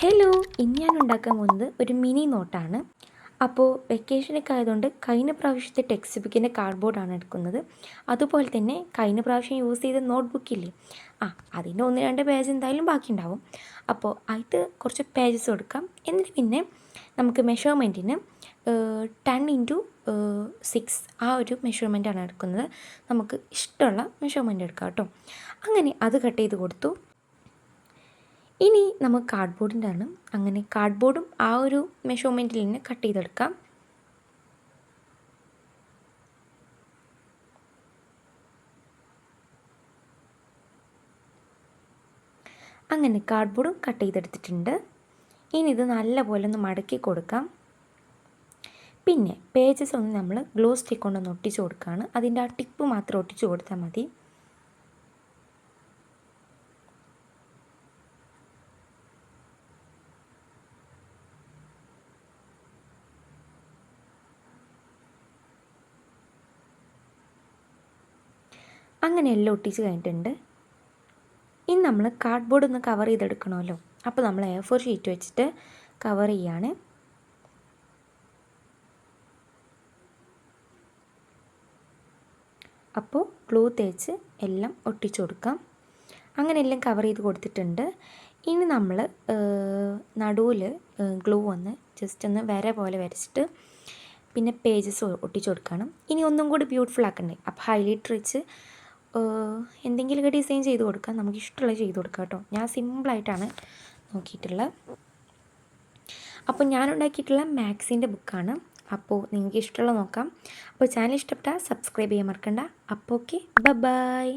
Hello, ഇന്ന് ഞാൻ ഉണ്ടാക്കാൻ പോകുന്നത് ഒരു മിനി നോട്ടാണ്. അപ്പോൾ വെക്കേഷനൊക്കെ ആയതുകൊണ്ട് കഴിഞ്ഞ പ്രാവശ്യത്തെ ടെക്സ്റ്റ് ബുക്കിൻ്റെ കാർഡ്ബോർഡാണ് എടുക്കുന്നത്. അതുപോലെ തന്നെ കഴിഞ്ഞ പ്രാവശ്യം യൂസ് ചെയ്ത നോട്ട് ബുക്കില്ലേ, അതിൻ്റെ 1-2 പേജ് എന്തായാലും ബാക്കിയുണ്ടാവും. അപ്പോൾ അതിൽ കുറച്ച് പേജസ് കൊടുക്കാം. എന്നിട്ട് പിന്നെ നമുക്ക് മെഷർമെൻറ്റിന് 10x6 ആ ഒരു മെഷർമെൻറ്റാണ് എടുക്കുന്നത്. നമുക്ക് ഇഷ്ടമുള്ള മെഷർമെൻറ്റ് എടുക്കാം കേട്ടോ. അങ്ങനെ അത് കട്ട് ചെയ്ത് കൊടുത്തു. ഇനി നമുക്ക് കാർഡ്ബോർഡിൻ്റെ ആണ്. അങ്ങനെ കാർഡ്ബോർഡും ആ ഒരു മെഷർമെൻറ്റിൽ തന്നെ കട്ട് ചെയ്തെടുക്കാം. അങ്ങനെ കാർഡ്ബോർഡും കട്ട് ചെയ്തെടുത്തിട്ടുണ്ട്. ഇനി ഇത് നല്ലപോലെ ഒന്ന് മടക്കി കൊടുക്കാം. പിന്നെ പേജസ് ഒന്ന് നമ്മൾ ഗ്ലൂ സ്റ്റിക്ക് കൊണ്ടൊന്ന് ഒട്ടിച്ച് കൊടുക്കുകയാണ്. അതിൻ്റെ ആ ടിപ്പ് മാത്രം ഒട്ടിച്ച് കൊടുത്താൽ മതി. അങ്ങനെ എല്ലാം ഒട്ടിച്ച് കഴിഞ്ഞിട്ടുണ്ട്. ഇനി നമ്മൾ കാർഡ്ബോർഡ് ഒന്ന് കവർ ചെയ്തെടുക്കണമല്ലോ. അപ്പോൾ നമ്മൾ A4 ഷീറ്റ് വെച്ചിട്ട് കവർ ചെയ്യാണ്. അപ്പോൾ ഗ്ലൂ തേച്ച് എല്ലാം ഒട്ടിച്ചു കൊടുക്കാം. അങ്ങനെ എല്ലാം കവർ ചെയ്ത് കൊടുത്തിട്ടുണ്ട്. ഇനി നമ്മൾ നടുവിൽ ഗ്ലൂ ഒന്ന് ജസ്റ്റ് ഒന്ന് വര പോലെ വരച്ചിട്ട് പിന്നെ പേജസ് ഒട്ടിച്ചു കൊടുക്കണം. ഇനി ഒന്നും കൂടി ബ്യൂട്ടിഫുൾ ആക്കണ്ടേ, അപ്പോൾ ഹൈലൈറ്റർ വെച്ച് എന്തെങ്കിലുമൊക്കെ ഡിസൈൻ ചെയ്ത് കൊടുക്കാം. നമുക്ക് ഇഷ്ടമുള്ളത് ചെയ്ത് കൊടുക്കാം കേട്ടോ. ഞാൻ സിമ്പിളായിട്ടാണ് നോക്കിയിട്ടുള്ളത്. അപ്പോൾ ഞാൻ ഉണ്ടാക്കിയിട്ടുള്ള മാത്സിൻ്റെ ബുക്കാണ്. അപ്പോൾ നിങ്ങൾക്ക് ഇഷ്ടമുള്ളത് നോക്കാം. അപ്പോൾ ചാനൽ ഇഷ്ടപ്പെട്ടാൽ സബ്സ്ക്രൈബ് ചെയ്യാൻ മറക്കണ്ട. അപ്പോൾ ഓക്കെ, ബൈ.